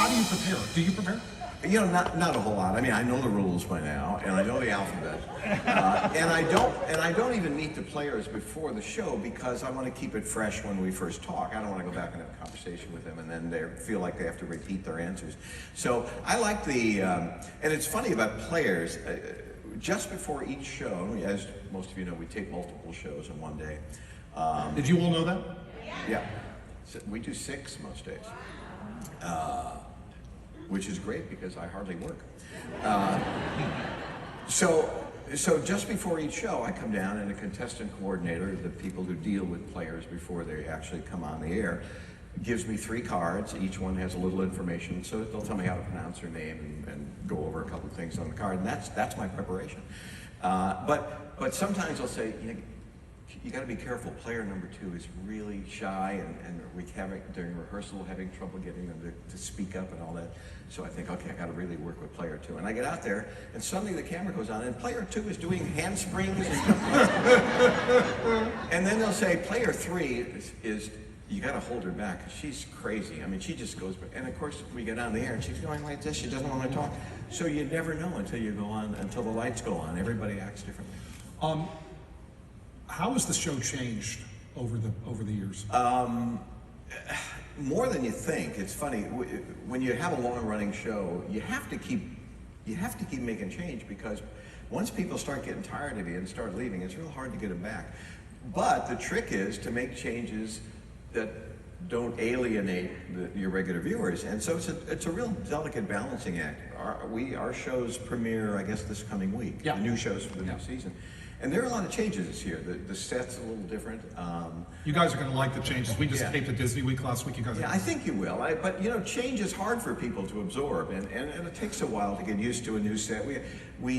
do you prepare? Do you prepare? You know, not a whole lot. I mean, I know the rules by now, and I know the alphabet, and I don't even meet the players before the show because I want to keep it fresh when we first talk. I don't want to go back and have a conversation with them, and then they feel like they have to repeat their answers. So I like the, and it's funny about players. Just before each show, as most of you know, we tape multiple shows in one day. Did you all know that? Yeah, so we do 6 most days. Which is great because I hardly work. So just before each show, I come down and a contestant coordinator, the people who deal with players before they actually come on the air, gives me 3 cards. Each one has a little information, so they'll tell me how to pronounce their name and go over a couple of things on the card, and that's my preparation. But sometimes they'll say, you got to be careful. Player number 2 is really shy, and during rehearsal having trouble getting them to speak up and all that. So I think, okay, I got to really work with player 2. And I get out there, and suddenly the camera goes on, and player 2 is doing handsprings and jumping. And then they'll say, player 3 is you got to hold her back because she's crazy. I mean, she just goes. And of course, we get on the air, and she's going like this. She doesn't want to talk. So you never know until you go on, until the lights go on. Everybody acts differently. How has the show changed over the years? More than you think. It's funny when you have a long-running show, you have to keep making change because once people start getting tired of you and start leaving, it's real hard to get them back. But the trick is to make changes that don't alienate your regular viewers, and so it's a real delicate balancing act. Our shows premiere, I guess, this coming week. Yeah. The new shows for the new season. And there are a lot of changes this year. The set's a little different. You guys are going to like the changes. We just taped a Disney Week last week. You guys. Yeah, I think you will. But you know, change is hard for people to absorb, and it takes a while to get used to a new set. We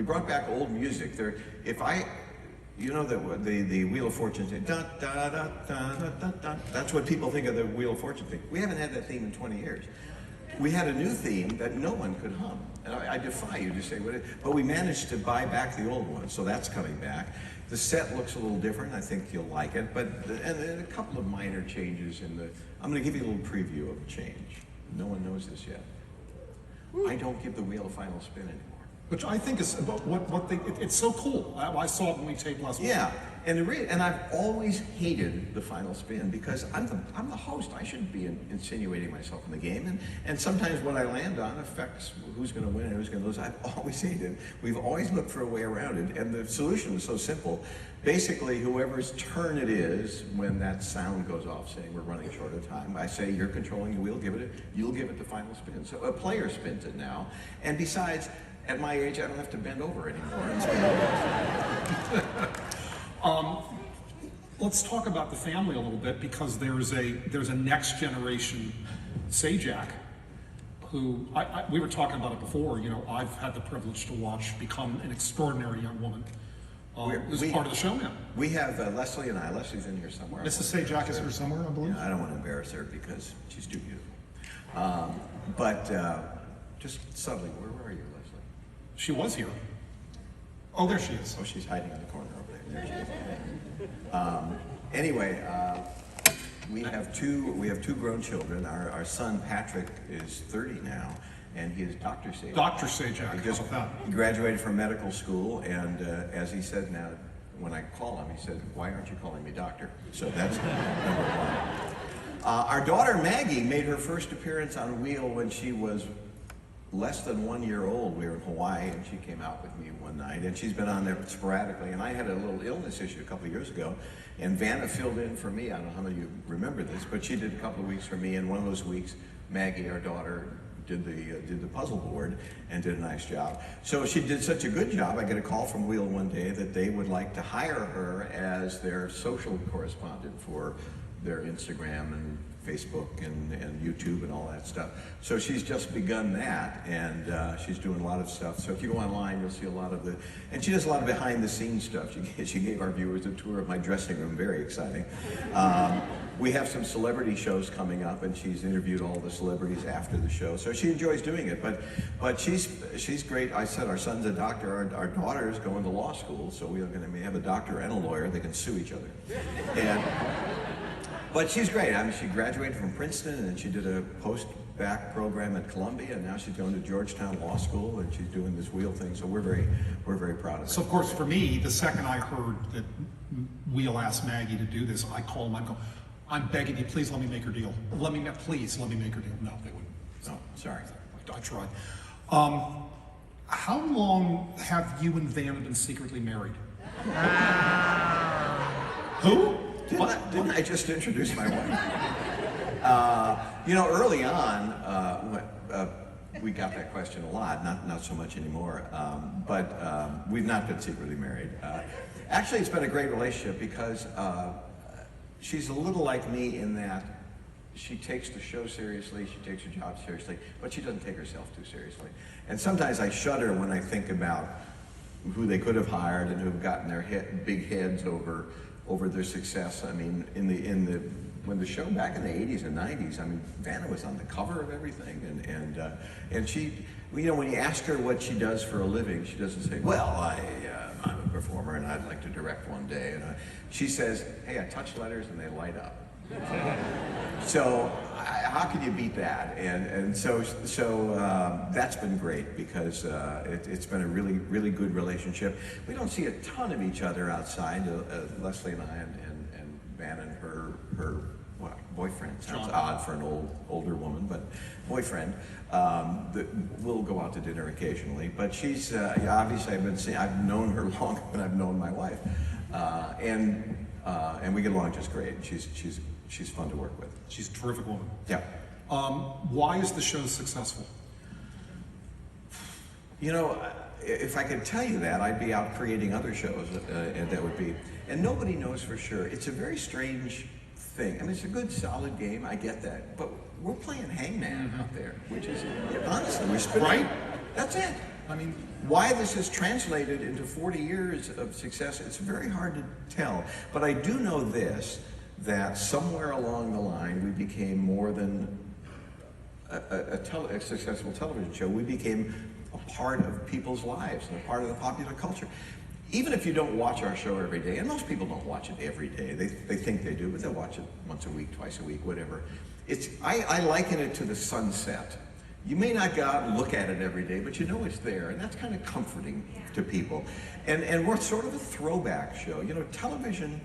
brought back old music. You know the Wheel of Fortune thing. Da, da, da, da, da, da, da. That's what people think of the Wheel of Fortune thing. We haven't had that theme in 20 years. We had a new theme that no one could hum. And I defy you to say what it is. But we managed to buy back the old one, so that's coming back. The set looks a little different. I think you'll like it. And a couple of minor changes I'm going to give you a little preview of a change. No one knows this yet. I don't give the wheel a final spin anymore. Which I think is it's so cool. I saw it when we taped last week. Yeah, and I've always hated the final spin because I'm the host. I shouldn't be insinuating myself in the game, and sometimes what I land on affects who's going to win and who's going to lose. I've always hated it. We've always looked for a way around it, and the solution was so simple. Basically, whoever's turn it is, when that sound goes off saying we're running short of time, I say you're controlling the wheel. You'll give it the final spin. So a player spins it now, and besides, at my age, I don't have to bend over anymore. Let's talk about the family a little bit because there's a next generation Sajak who we were talking about it before. You know, I've had the privilege to watch become an extraordinary young woman. This is part of the show now. We have Leslie and I. Leslie's in here somewhere. Mrs. Sajak is here somewhere, I believe. Yeah, I don't want to embarrass her because she's too beautiful. Just subtly, where are you, Leslie? She was here. Oh, there she is. Oh, she's hiding in the corner over there. There she is. Anyway, we have two grown children. Our son Patrick is 30 now, and he is Dr. Sajak. Dr. Sajak. He graduated from medical school, and as he said now, when I call him, he said, "Why aren't you calling me doctor?" So that's number one. Our daughter Maggie made her first appearance on Wheel when she was less than 1 year old. We were in Hawaii, and she came out with me one night, and she's been on there sporadically. And I had a little illness issue a couple of years ago, and Vanna filled in for me. I don't know how many of you remember this, but she did a couple of weeks for me, and one of those weeks, Maggie, our daughter, did the puzzle board and did a nice job. So she did such a good job, I get a call from Wheel one day that they would like to hire her as their social correspondent for their Instagram and Facebook and YouTube and all that stuff. So she's just begun that, and she's doing a lot of stuff. So if you go online, you'll see a lot of and she does a lot of behind the scenes stuff. She gave our viewers a tour of my dressing room, very exciting. We have some celebrity shows coming up, and she's interviewed all the celebrities after the show. So she enjoys doing it, but she's great. I said our son's a doctor, our daughter's going to law school, so we're going to have a doctor and a lawyer. They can sue each other. But she's great. I mean, she graduated from Princeton, and then she did a back program at Columbia, and now she's going to Georgetown Law School, and she's doing this wheel thing. So we're very proud of her. So of course, for me, the second I heard that Wheel asked Maggie to do this, I call them. I go, "I'm begging you, please let me make her deal. Please let me make her deal." No, they wouldn't. No, sorry. I tried. How long have you and Vanna been secretly married? Who? Didn't I just introduce my wife? Early on, we got that question a lot, not so much anymore, but we've not been secretly married. Actually, it's been a great relationship because she's a little like me in that she takes the show seriously, she takes her job seriously, but she doesn't take herself too seriously. And sometimes I shudder when I think about who they could have hired and who've gotten their big heads over their success. I mean, when the show back in the 80s and 90s, I mean, Vanna was on the cover of everything, and she, when you ask her what she does for a living, she doesn't say, "Well, I'm a performer and I'd like to direct one day." And she says, "Hey, I touch letters and they light up." So how can you beat that? And so that's been great because it's been a really good relationship. We don't see a ton of each other outside. Leslie and I and Van and her boyfriend. Sounds odd for an older woman, but boyfriend. We'll go out to dinner occasionally. But she's obviously I've known her longer than I've known my wife, and we get along just great. She's fun to work with. She's a terrific woman. Yeah. Why is the show successful? If I could tell you that, I'd be out creating other shows, and that would be. And nobody knows for sure. It's a very strange thing. I mean, it's a good, solid game. I get that, but we're playing hangman out there, which is honestly we're spinning. Right? That's it. I mean, why this is translated into 40 years of success, it's very hard to tell. But I do know this, that somewhere along the line, we became more than a successful television show. We became a part of people's lives and a part of the popular culture. Even if you don't watch our show every day, and most people don't watch it every day, they think they do, but they'll watch it once a week, twice a week, whatever. I liken it to the sunset. You may not go out and look at it every day, but you know it's there, and that's kind of comforting to people. And we're sort of a throwback show. Television,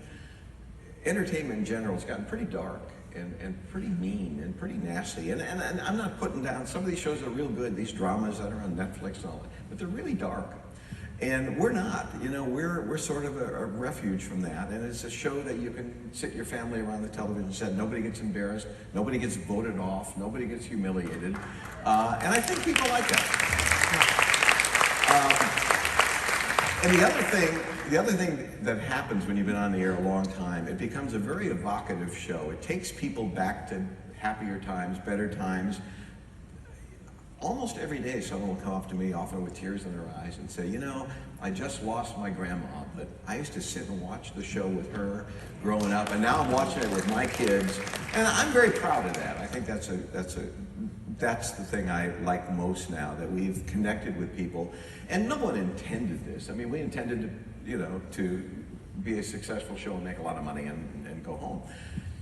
entertainment in general has gotten pretty dark and pretty mean and pretty nasty. And I'm not putting down, some of these shows are real good, these dramas that are on Netflix and all that, but they're really dark. And we're not, we're sort of a refuge from that. And it's a show that you can sit your family around the television set. Nobody gets embarrassed. Nobody gets voted off. Nobody gets humiliated. And I think people like that. And the other thing that happens when you've been on the air a long time, it becomes a very evocative show. It takes people back to happier times, better times. Almost every day someone will come up to me, often with tears in their eyes, and say, I just lost my grandma, but I used to sit and watch the show with her growing up, and now I'm watching it with my kids, and I'm very proud of that. I think that's the thing I like most now, that we've connected with people, and no one intended this. I mean, we intended to be a successful show and make a lot of money and go home.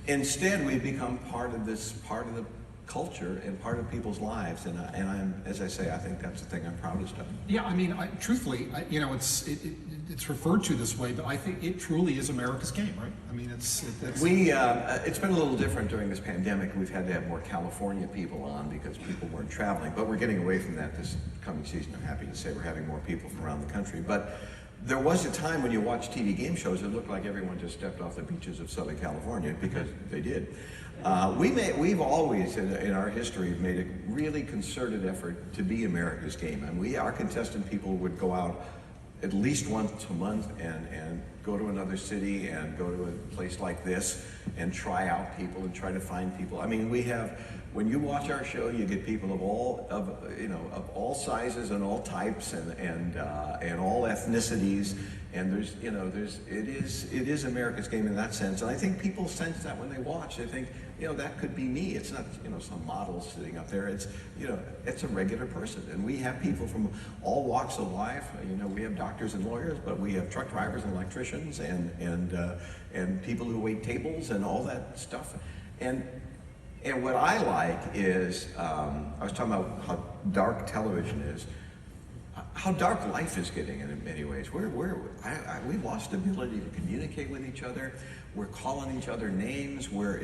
Instead, we've become part of the culture and part of people's lives, and I'm, as I say, I think that's the thing I'm proudest of. Yeah, I mean, truthfully, it's referred to this way, but I think it truly is America's game, right? I mean, it's been a little different during this pandemic. We've had to have more California people on because people weren't traveling, but we're getting away from that this coming season. I'm happy to say we're having more people from around the country, but there was a time when you watched TV game shows, it looked like everyone just stepped off the beaches of Southern California, because they did. We've always, in our history, made a really concerted effort to be America's game. And our contestant people would go out at least once a month and go to another city and go to a place like this and try out people and try to find people. I mean, when you watch our show, you get people of all sizes and all types and all ethnicities. And it is America's game in that sense. And I think people sense that when they watch. They think, that could be me. It's not, some model sitting up there. It's, it's a regular person. And we have people from all walks of life. We have doctors and lawyers, but we have truck drivers and electricians and people who wait tables and all that stuff. And And what I like is, I was talking about how dark television is, how dark life is getting in many ways. We've lost the ability to communicate with each other. We're calling each other names. We're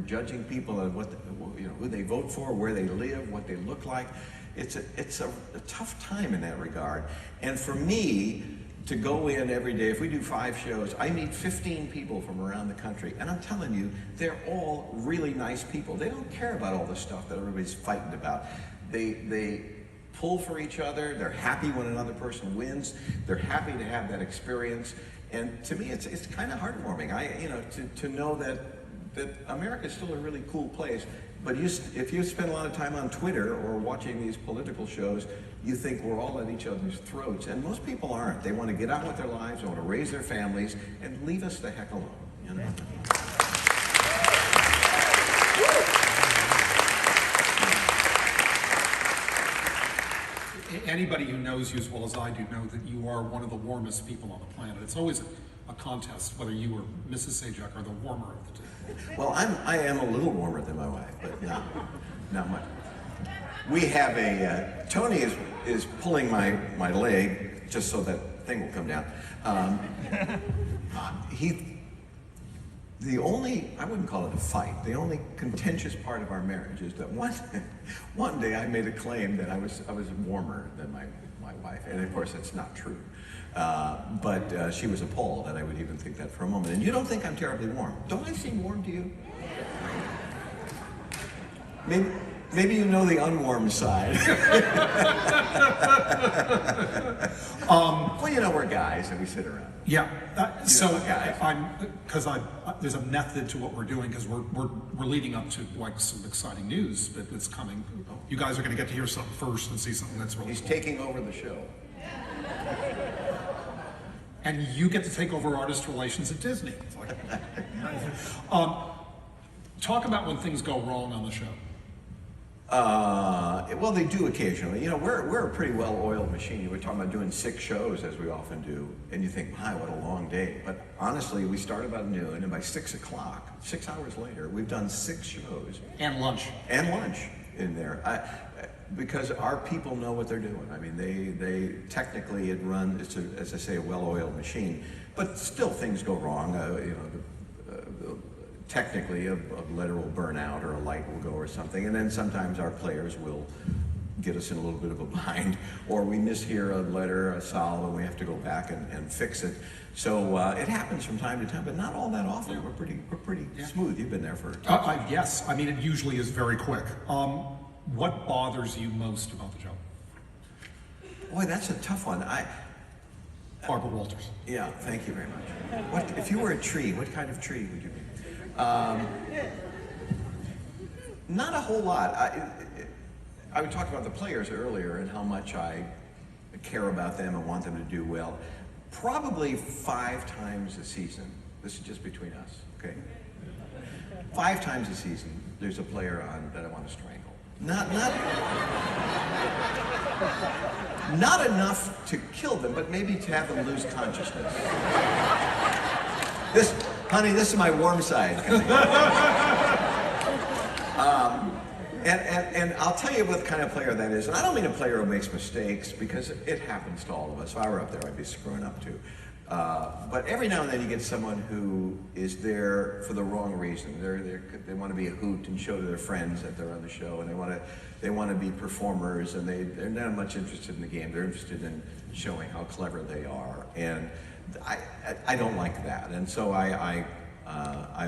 judging people on who they vote for, where they live, what they look like. It's a tough time in that regard. And for me, to go in every day, if we do 5 shows, I meet 15 people from around the country, and I'm telling you, they're all really nice people. They don't care about all the stuff that everybody's fighting about. They pull for each other. They're happy when another person wins. They're happy to have that experience. And to me, it's kind of heartwarming. To know that America is still a really cool place. But if you spend a lot of time on Twitter or watching these political shows, you think we're all at each other's throats. And most people aren't. They want to get on with their lives, they want to raise their families, and leave us the heck alone. You know? Anybody who knows you as well as I do know that you are one of the warmest people on the planet. It's always a contest whether you or Mrs. Sajak are the warmer of the two. Well, I am a little warmer than my wife, but not much. We have Tony is pulling my leg just so that thing will come down. I wouldn't call it a fight, the only contentious part of our marriage is that one day I made a claim that I was warmer than my wife, and of course that's not true. But she was appalled that I would even think that for a moment. And you don't think I'm terribly warm. Don't I seem warm to you? Maybe you know the unwarm side. Well, we're guys and we sit around. Yeah. Guys. There's a method to what we're doing because we're leading up to like some exciting news that's coming. You guys are going to get to hear something first and see something that's really He's cool. taking over the show. And you get to take over artist relations at Disney. It's like, talk about when things go wrong on the show. Well, they do occasionally. We're a pretty well-oiled machine. We're talking about doing 6 shows, as we often do, and you think, my, what a long day. But honestly, we start about noon, and by 6 o'clock, 6 hours later, we've done 6 shows. And lunch. And lunch in there. Because our people know what they're doing. I mean, they technically it's as I say, a well-oiled machine, but still things go wrong. Technically, a letter will burn out or a light will go or something, and then sometimes our players will get us in a little bit of a bind, or we mishear a letter, a solve, and we have to go back and fix it. So it happens from time to time, but not all that often. We're pretty smooth. You've been there for. Yes, I mean it usually is very quick. What bothers you most about the job? Boy, that's a tough one. Barbara Walters. Yeah, thank you very much. If you were a tree, what kind of tree would you be? Not a whole lot. I would talk about the players earlier and how much I care about them and want them to do well. Probably 5 times a season. This is just between us, okay? 5 times a season, there's a player on that I want to strangle. Not enough to kill them, but maybe to have them lose consciousness. Honey, this is my warm side. And I'll tell you what kind of player that is. And I don't mean a player who makes mistakes, because it happens to all of us. If I were up there, I'd be screwing up too. But every now and then you get someone who is there for the wrong reason. They want to be a hoot and show to their friends that they're on the show, and they want to be performers, and they're not much interested in the game. They're interested in showing how clever they are, and I don't like that, and so I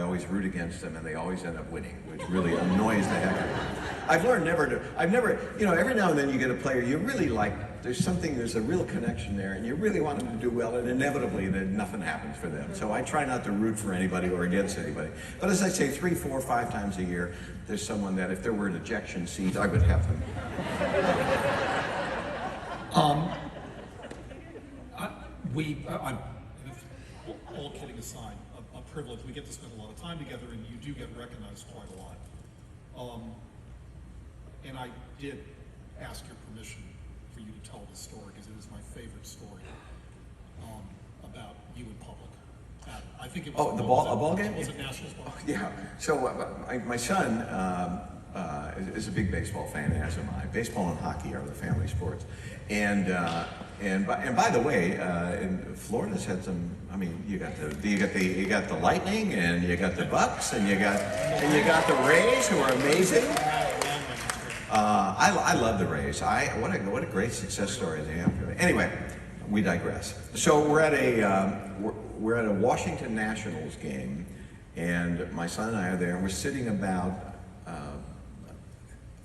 always root against them, and they always end up winning, which really annoys the heck out of me. I've learned every now and then you get a player you really like, there's a real connection there, and you really want them to do well, and inevitably then nothing happens for them. So I try not to root for anybody or against anybody. But as I say, 3, 4, 5 times a year, there's someone that if there were an ejection seat, I would have them. All kidding aside, a privilege. We get to spend a lot of time together, and you do get recognized quite a lot. And I did ask your permission for you to tell this story, because it is my favorite story about you in public. I think it was. Oh, a ball game? Was it Nationals ball? Yeah. So my son is a big baseball fan, as am I. Baseball and hockey are the family sports, and by the way, in Florida's had some. I mean, you got the Lightning, and you got the Bucks, and you got the Rays, who are amazing. I love the Rays. What a great success story they have. Anyway, we digress. So we're at a Washington Nationals game, and my son and I are there, and we're sitting about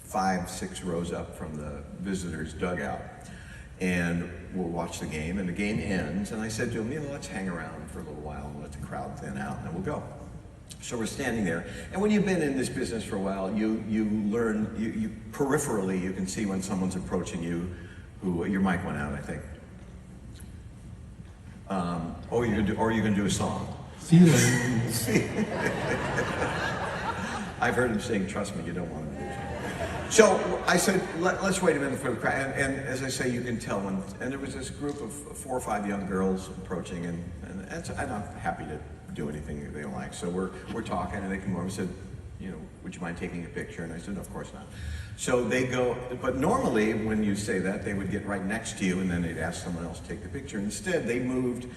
5-6 rows up from the visitors' dugout, and we'll watch the game. And the game ends, and I said to him, let's hang around for a little while and let the crowd thin out, and then we'll go. So we're standing there, and when you've been in this business for a while, you learn, you peripherally, you can see when someone's approaching you, who, your mic went out, I think. Or you can do a song. Feelings. I've heard him sing, trust me, you don't want to do it. So I said, let's wait a minute for the crowd. And as I say, you can tell when, and there was this group of 4 or 5 young girls approaching, and I'm happy to do anything that they like. So we're talking, and they come over and said, would you mind taking a picture? And I said, no, of course not. So they go, but normally when you say that, they would get right next to you, and then they'd ask someone else to take the picture. Instead, they moved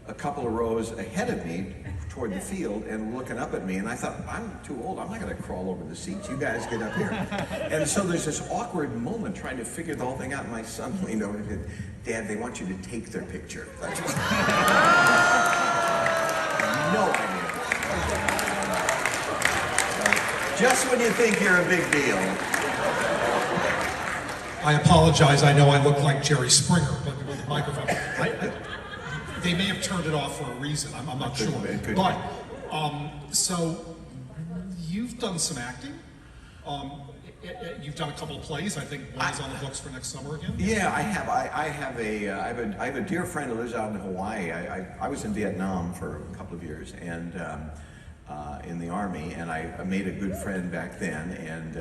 a couple of rows ahead of me toward the field and looking up at me, and I thought, I'm too old, I'm not going to crawl over the seats, you guys get up here. And so there's this awkward moment trying to figure the whole thing out, and my son leaned over and said, Dad, they want you to take their picture. That's just no idea. Just when you think you're a big deal. I apologize, I know I look like Jerry Springer, but with the microphone. They may have turned it off for a reason, I'm not sure. But, so, you've done some acting. You've done a couple of plays. I think one is on the books for next summer again. Yeah, I have. I have a dear friend who lives out in Hawaii. I was in Vietnam for a couple of years, and in the Army, and I made a good friend back then, and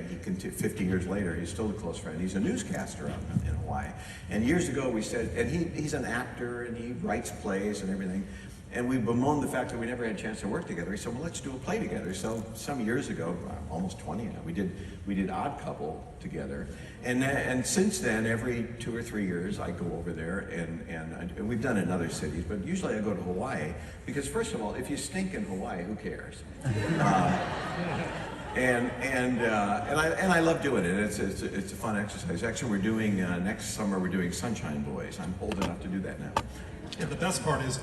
he 50 years later, he's still a close friend. He's a newscaster out in Hawaii. And years ago we said, and he's an actor, and he writes plays and everything, and we bemoaned the fact that we never had a chance to work together. He said, well, let's do a play together. So some years ago, almost 20 now, we did Odd Couple together, and since then, every 2 or 3 years, I go over there, and we've done it in other cities, but usually I go to Hawaii, because first of all, if you stink in Hawaii, who cares? And I love doing it. It's a fun exercise. Actually, we're doing next summer. We're doing Sunshine Boys. I'm old enough to do that now. And the best part is,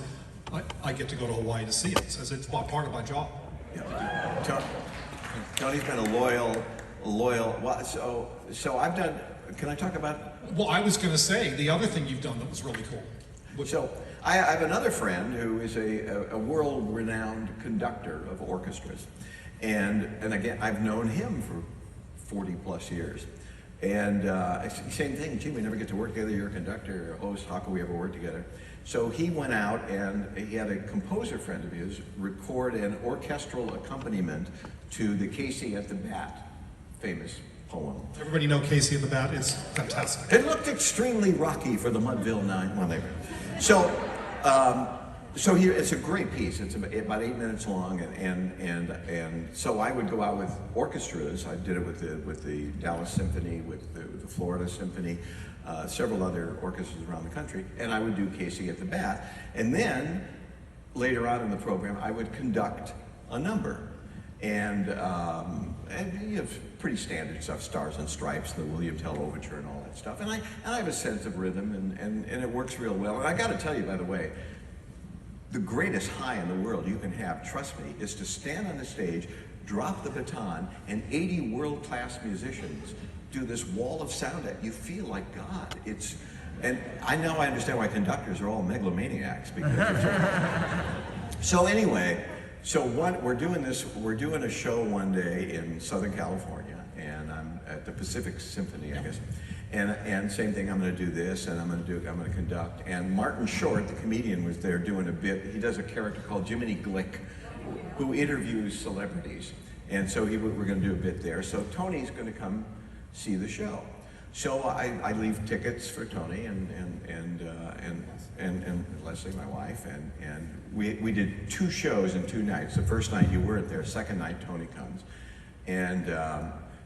I get to go to Hawaii to see it. It's part of my job. Yeah. Tony's been a loyal. Well, so I've done. Can I talk about? Well, I was going to say the other thing you've done that was really cool. So I have another friend who is a world-renowned conductor of orchestras, and again, I've known him for 40 plus years, and same thing. Gee, we never get to work together. You're a conductor, a host. How can we ever work together? So he went out and he had a composer friend of his record an orchestral accompaniment to the Casey at the Bat famous poem. Everybody know Casey at the Bat? It's fantastic. It looked extremely rocky for the Mudville Nine. Well, so here it's a great piece. It's about 8 minutes long, and so I would go out with orchestras. I did it with the Dallas Symphony, with the Florida Symphony, several other orchestras around the country, and I would do Casey at the Bat. And then later on in the program, I would conduct a number, and you have pretty standard stuff, Stars and Stripes, the William Tell Overture, and all that stuff. And I have a sense of rhythm, and it works real well. And I got to tell you, by the way, the greatest high in the world you can have, trust me, is to stand on the stage, drop the baton, and 80 world-class musicians do this wall of sound that you feel like God. And I understand why conductors are all megalomaniacs. So anyway, we're doing a show one day in Southern California, and I'm at the Pacific Symphony, I guess. And same thing, I'm going to do this, and I'm going to conduct. And Martin Short, the comedian, was there doing a bit. He does a character called Jiminy Glick, who interviews celebrities. And so we're going to do a bit there. So Tony's going to come see the show. So I leave tickets for Tony and Leslie, my wife, and we did 2 shows in 2 nights. The first night you weren't there. Second night Tony comes, and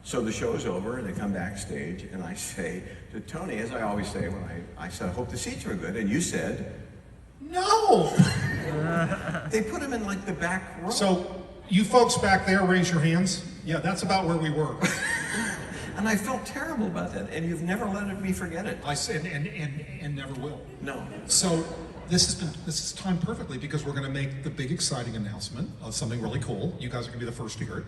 so the show's over and they come backstage, and I say to Tony, as I always say when I said, I hope the seats were good, and you said, no. They put him in like the back row. So you folks back there, raise your hands. Yeah, that's about where we were. And I felt terrible about that, and you've never let me forget it. I said, and never will. No. So this is timed perfectly because we're going to make the big exciting announcement of something really cool. You guys are going to be the first to hear it,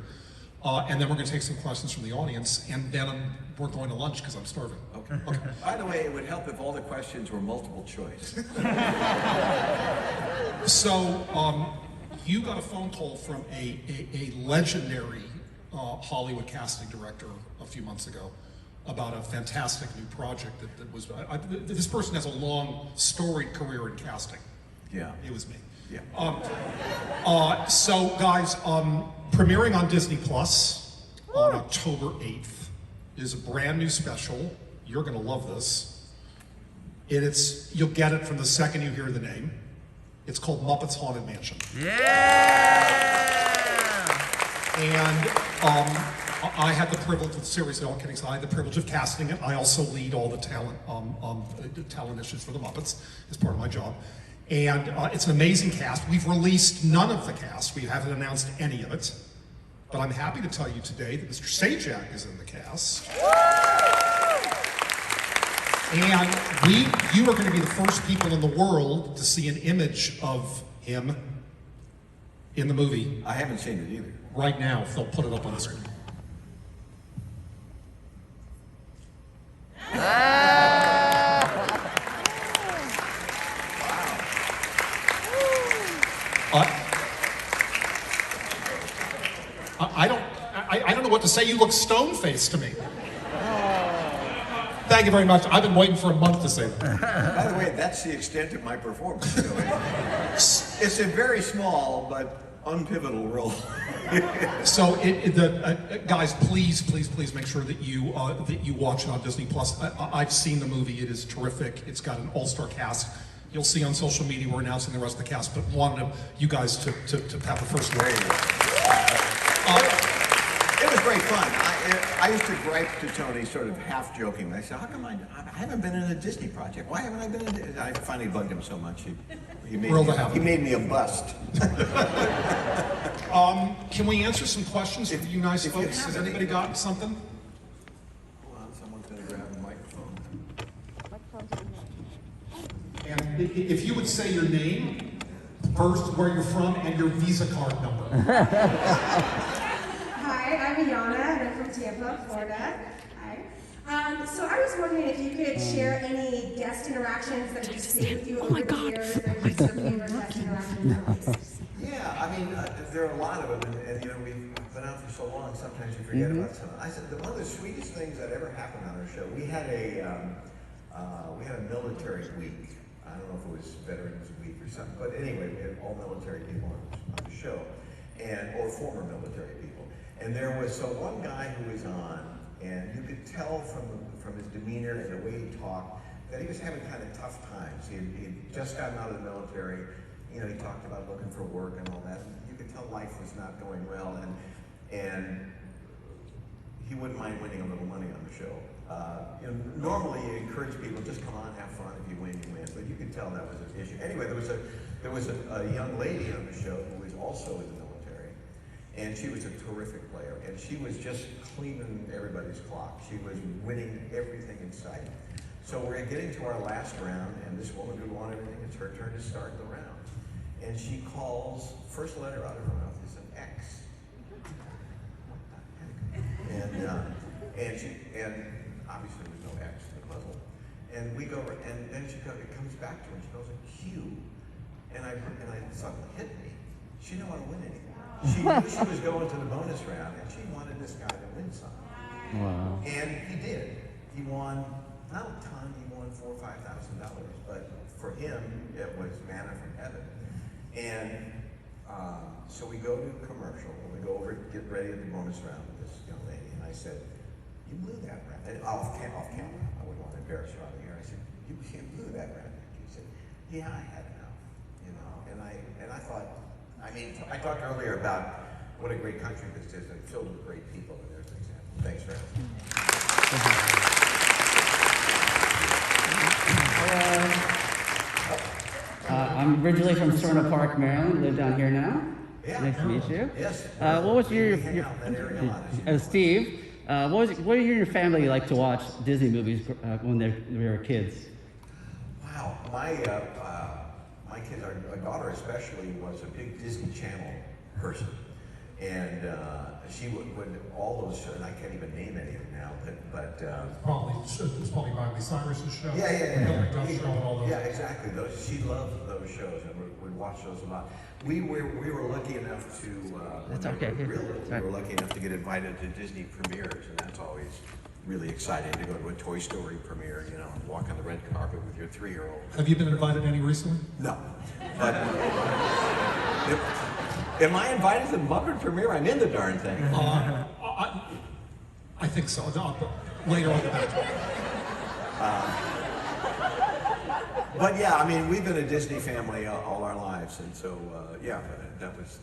and then we're going to take some questions from the audience, and then we're going to lunch because I'm starving. Okay. By the way, it would help if all the questions were multiple choice. So you got a phone call from a legendary Hollywood casting director a few months ago about a fantastic new project that was, this person has a long storied career in casting. Yeah. It was me. Yeah. So guys, premiering on Disney Plus on October 8th is a brand new special. You're gonna love this. You'll get it from the second you hear the name. It's called Muppets Haunted Mansion. Yeah! And I had the privilege, seriously, all kidding aside, I had the privilege of casting it. I also lead all the talent issues for the Muppets as part of my job. And it's an amazing cast. We've released none of the cast. We haven't announced any of it. But I'm happy to tell you today that Mr. Sajak is in the cast. And you are going to be the first people in the world to see an image of him in the movie. I haven't seen it either. Right now, if they'll put it up on the screen. I don't know what to say. You look stone-faced to me. Thank you very much. I've been waiting for a month to say that. By the way, that's the extent of my performance. It's a very small but unpivotal role. So, guys, please make sure that you watch it on Disney Plus. I've seen the movie; it is terrific. It's got an all-star cast. You'll see on social media we're announcing the rest of the cast, but wanted you guys to have the first look. It was great fun. I used to gripe to Tony, sort of half joking. I said, "How come I haven't been in a Disney project? Why haven't I been in?" I finally bugged him so much he made me a bust. Can we answer some questions for you nice folks? Has anybody got something? Hold on, someone's going to grab a microphone. And if you would say your name, first, where you're from, and your Visa card number. Hi, I'm Iana, and I'm from Tampa, Florida. Hi. So I was wondering if you could share any guest interactions that have stayed with you over the years, or just some favorite guest interactions. Yeah, I mean, there are a lot of them, and you know, we've been out for so long, sometimes you forget about some. I said, one of the sweetest things that ever happened on our show, we had a military week. I don't know if it was Veterans Week or something, but anyway, we had all military people on the show, or former military people. And there was one guy who was on, and you could tell from his demeanor and the way he talked that he was having kind of tough times. He'd just gotten out of the military. You know, he talked about looking for work and all that. You could tell life was not going well, and he wouldn't mind winning a little money on the show. You know, normally you encourage people, just come on, have fun. If you win, you win. But you could tell that was an issue. Anyway, there was a young lady on the show who was also in the military, and she was a terrific player, and she was just cleaning everybody's clock. She was winning everything in sight. So we're getting to our last round, and this woman who won everything, it's her turn to start the round. And she calls, first letter out of her mouth is an X. And obviously there's no X in the puzzle. And we go, and then it comes back to her, and she goes a Q. And I suddenly hit me. She didn't want to win anything. She knew she was going to the bonus round, and she wanted this guy to win something. Wow. And he did. He won, not a ton, he won $4,000 or $5,000, but for him, it was manna from heaven. And so we go to commercial, and we go over to get ready at the bonus round with this young lady, and I said, you blew that round. And off camera, I wouldn't want to embarrass her on the air. I said, you blew that round. He said, yeah, I had enough, you know. And I thought, I mean, I talked earlier about what a great country this is and filled with great people, and there's an example. Thanks for Hello. I'm originally from Serna Park, Maryland. Live down here now. Yeah. Nice to meet you. Yes. What was your Steve? What did your family like to watch Disney movies when they were kids? Wow, my kids, our daughter especially, was a big Disney Channel person, and she would all those shows, and I can't even name any of them now, but It's probably Miley Cyrus's show. yeah. Hilary Duff show and all those. Yeah, exactly. She loved those shows, and would watch those a lot. We were lucky enough to That's okay. we were lucky enough to get invited to Disney premieres, and that's always really exciting to go to a Toy Story premiere, you know, walk on the red carpet with your 3-year-old. Have you been invited to any recently? No, but am I invited to the Muppet premiere? I'm in the darn thing. I think so. Later on the back. But yeah, I mean, we've been a Disney family all our lives, and so yeah, that was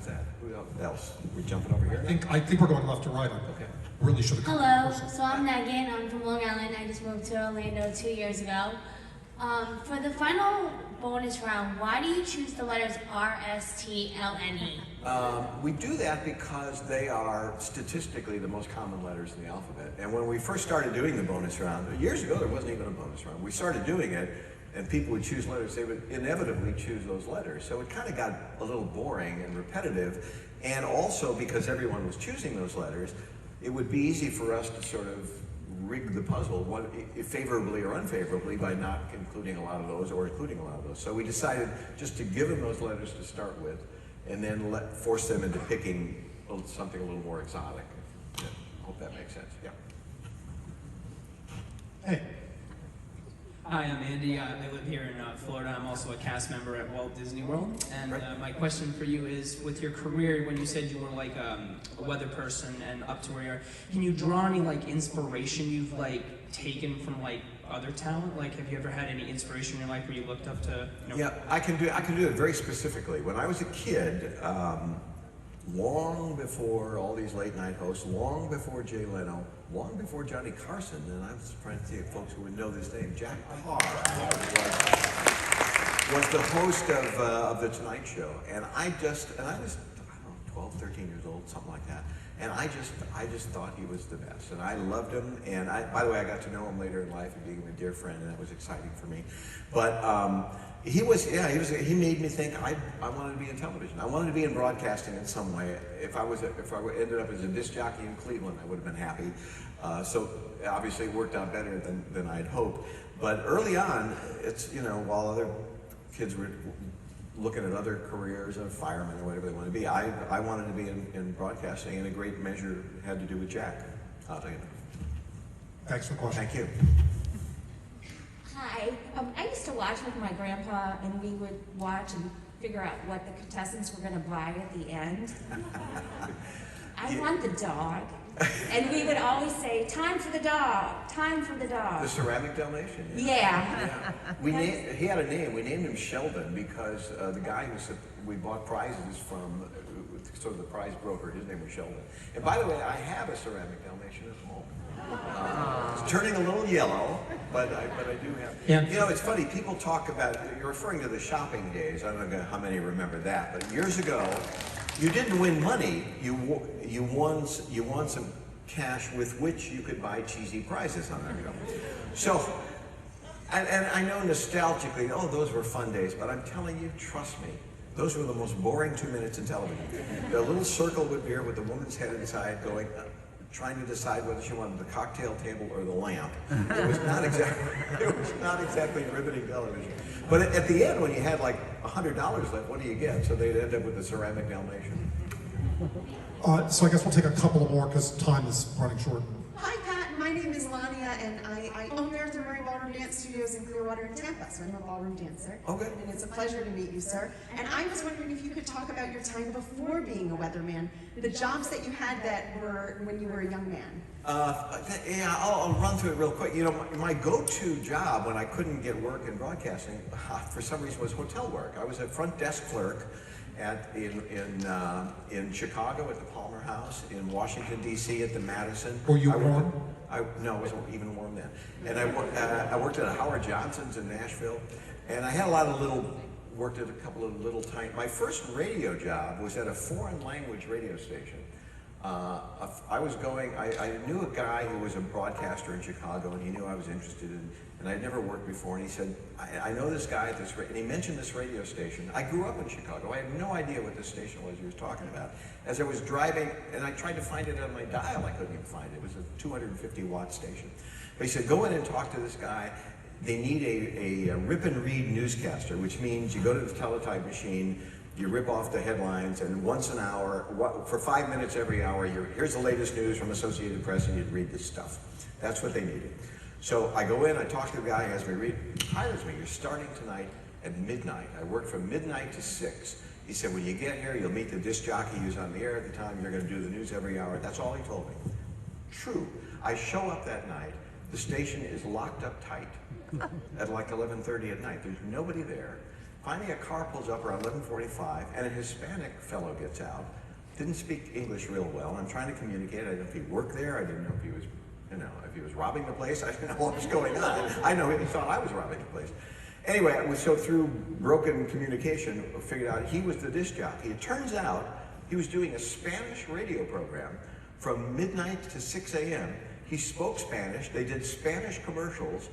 that. Who else? We're jumping over here. I think we're going left to right. Okay. Really should have. Hello, so I'm Megan. I'm from Long Island. I just moved to Orlando 2 years ago. For the final bonus round, why do you choose the letters R, S, T, L, N, E? We do that because they are statistically the most common letters in the alphabet. And when we first started doing the bonus round, years ago there wasn't even a bonus round. We started doing it, and people would choose letters. They would inevitably choose those letters. So it kind of got a little boring and repetitive. And also because everyone was choosing those letters, it would be easy for us to sort of rig the puzzle, favorably or unfavorably, by not including a lot of those or including a lot of those. So we decided just to give them those letters to start with, and then force them into picking something a little more exotic. Yeah, I hope that makes sense. Yeah. Hey. Hi, I'm Andy. I live here in Florida. I'm also a cast member at Walt Disney World. And my question for you is, with your career, when you said you were like a weather person and up to where you are, can you draw any like inspiration you've like taken from like other talent? Like, have you ever had any inspiration in your life where you looked up to? You know, Yeah, I can do it very specifically. When I was a kid, long before all these late night hosts, long before Jay Leno, long before Johnny Carson, and I was trying to see if folks who would know this name, Jack Parr was the host of The Tonight Show, and I was, I don't know, 12, 13 years old, something like that, and I just thought he was the best, and I loved him, and by the way, I got to know him later in life and became a dear friend, and that was exciting for me, but he made me think I wanted to be in television. I wanted to be in broadcasting in some way. If I ended up as a disc jockey in Cleveland, I would have been happy. So obviously it worked out better than I'd hoped. But early on, it's, you know, while other kids were looking at other careers, a fireman or whatever they wanted to be, I wanted to be in broadcasting, and a great measure had to do with Jack. I'll tell you that. Thanks for the question. Thank you. Hi. I used to watch with my grandpa, and we would watch and figure out what the contestants were going to buy at the end. I want the dog. And we would always say, time for the dog, time for the dog. The ceramic Dalmatian. Yeah. He had a name. We named him Sheldon because the guy we bought prizes from, sort of the prize broker, his name was Sheldon. And by the way, I have a ceramic Dalmatian at home. It's turning a little yellow, but I do have. And you know, it's funny. People talk about, you're referring to the shopping days. I don't know how many remember that, but years ago, you didn't win money. You won some cash with which you could buy cheesy prizes on that show. So, and I know nostalgically, oh, those were fun days. But I'm telling you, trust me, those were the most boring 2 minutes in television. A little circle would appear with the woman's head inside, going, trying to decide whether she wanted the cocktail table or the lamp. It was not exactly riveting television. But at the end, when you had like $100 left, what do you get? So they'd end up with the ceramic Dalmatian. So I guess we'll take a couple more because time is running short. Hi Pat, my name is Lania, and I own Earth and Marine Water dance studios in Clearwater and Tampa, so I'm a ballroom dancer. Okay. And it's a pleasure to meet you, sir. And I was wondering if you could talk about your time before being a weatherman, the jobs that you had that were when you were a young man. Yeah, I'll run through it real quick. You know, my go-to job when I couldn't get work in broadcasting, for some reason, was hotel work. I was a front desk clerk in Chicago at the Palmer House, in Washington D.C. at the Madison. Were you warm? No, it wasn't even warm then. And I worked at Howard Johnson's in Nashville, and I had worked at a couple of little tiny. My first radio job was at a foreign language radio station. I knew a guy who was a broadcaster in Chicago, and he knew I was interested in, and I'd never worked before, and he said, I know this guy at this, and he mentioned this radio station. I grew up in Chicago. I had no idea what this station was he was talking about. As I was driving, and I tried to find it on my dial, I couldn't even find it. It was a 250-watt station. But he said, go in and talk to this guy. They need a rip and read newscaster, which means you go to the teletype machine, you rip off the headlines, and once an hour, for 5 minutes every hour, here's the latest news from Associated Press, and you'd read this stuff. That's what they needed. So I go in, I talk to the guy, he has me read, hires me, you're starting tonight at midnight. I work from midnight to 6. He said, when you get here, you'll meet the disc jockey who's on the air at the time, you're gonna do the news every hour. That's all he told me. True. I show up that night, the station is locked up tight at like 11:30 at night. There's nobody there. Finally, a car pulls up around 11:45, and a Hispanic fellow gets out. Didn't speak English real well. I'm trying to communicate. I didn't know if he worked there. I didn't know if he was, if he was robbing the place. I didn't know what was going on. I know he thought I was robbing the place. Anyway, so through broken communication, I figured out he was the disc jockey. It turns out he was doing a Spanish radio program from midnight to 6 a.m. He spoke Spanish. They did Spanish commercials.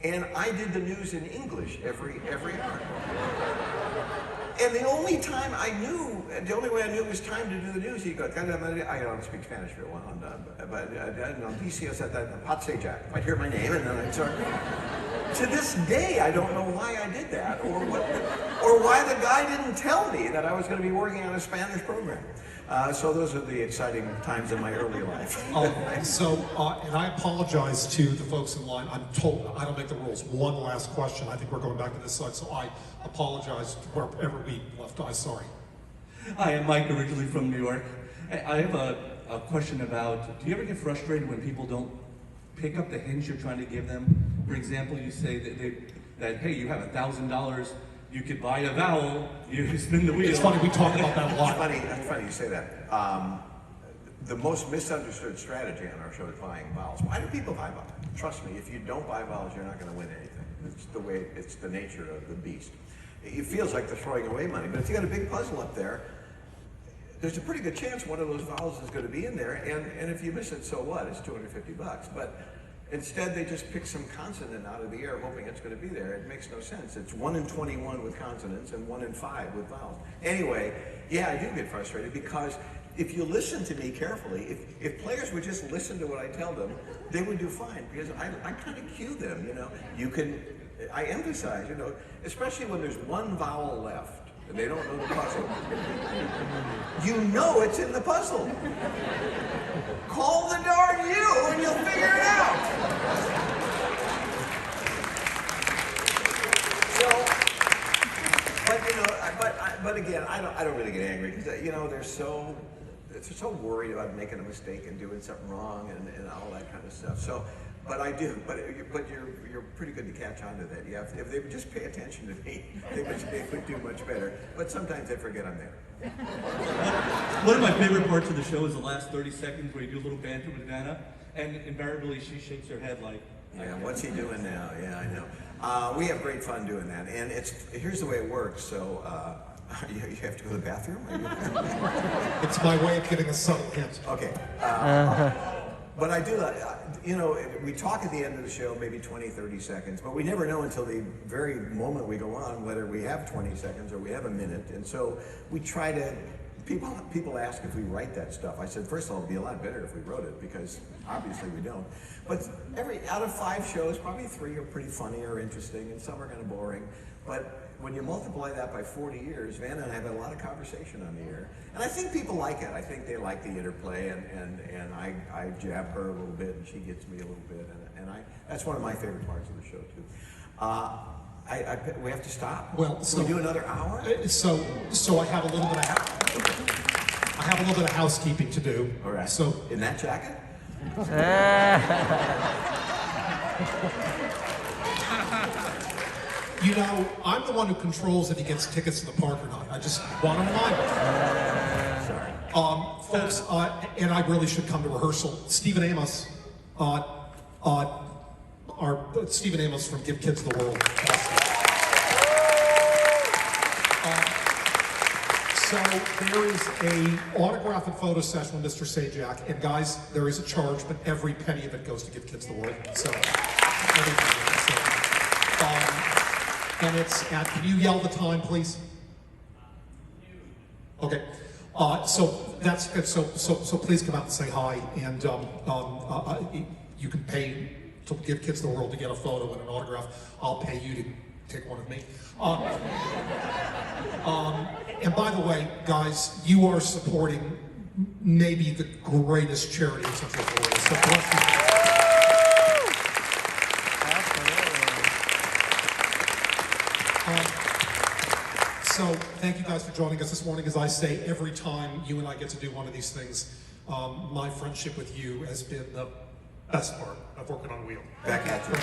And I did the news in English every hour. And the only way I knew it was time to do the news, he goes, I don't speak Spanish very well, but DC, I said that, Pat Sajak. I'd hear my name, and then I'd start. To this day, I don't know why I did that, or why the guy didn't tell me that I was going to be working on a Spanish program. So those are the exciting times in my early life. And I apologize to the folks in line. I'm told I don't make the rules. One last question. I think we're going back to this side, so I apologize wherever we left. I'm sorry. Hi, I'm Mike, originally from New York. I have a question about, do you ever get frustrated when people don't pick up the hints you're trying to give them? For example, you say that hey, you have $1,000, you could buy a vowel, you spin the wheel. It's funny, we talk about that a lot. It's funny you say that. The most misunderstood strategy on our show is buying vowels. Why do people buy vowels? Trust me, if you don't buy vowels, you're not going to win anything. It's the nature of the beast. It feels like they're throwing away money, but if you got a big puzzle up there, there's a pretty good chance one of those vowels is going to be in there, and if you miss it, so what? It's $250. But instead, they just pick some consonant out of the air, hoping it's going to be there. It makes no sense. It's 1 in 21 with consonants and 1 in 5 with vowels. Anyway, yeah, I do get frustrated because if you listen to me carefully, if players would just listen to what I tell them, they would do fine because I kind of cue them, I emphasize, especially when there's one vowel left and they don't know the puzzle. You know it's in the puzzle. Call the darn you and you'll figure it out. But again, I don't really get angry because they're so worried about making a mistake and doing something wrong and all that kind of stuff. So, but I do. But you're pretty good to catch on to that. Yeah, if they would just pay attention to me, they would do much better. But sometimes they forget I'm there. One of my favorite parts of the show is the last 30 seconds where you do a little banter with Nana, and invariably she shakes her head like, yeah, what's he doing now? Yeah, I know. We have great fun doing that, and here's the way it works. So you have to go to the bathroom? It's my way of getting a subtle hint. Okay. But I do, we talk at the end of the show, maybe 20, 30 seconds, but we never know until the very moment we go on whether we have 20 seconds or we have a minute. And so we try to, people ask if we write that stuff. I said, first of all, it'd be a lot better if we wrote it because obviously we don't. But out of 5 shows, probably 3 are pretty funny or interesting and some are kind of boring. But when you multiply that by 40 years, Vanna and I have had a lot of conversation on the air. And I think people like it. I think they like the interplay, and I jab her a little bit, and she gets me a little bit. And that's one of my favorite parts of the show, too. We have to stop. Well, Can we do another hour? So I have a little bit of housekeeping to do. All right. So in that jacket? you know, I'm the one who controls if he gets tickets to the park or not. I just want to remind you. Sorry. Folks, and I really should come to rehearsal. Stephen Amos, Stephen Amos from Give Kids the World. So there is a autograph and photo session with Mr. Sajak, and guys, there is a charge, but every penny of it goes to Give Kids the World. So, every penny. And it's at, can you yell the time, please? Okay. So that's good. So please come out and say hi, and you can pay to Give Kids the World to get a photo and an autograph. I'll pay you to take one of me. And by the way, guys, you are supporting maybe the greatest charity in Central Florida. So bless you. So thank you guys for joining us this morning. As I say, every time you and I get to do one of these things, my friendship with you has been the best part of working on Wheel. Back at you.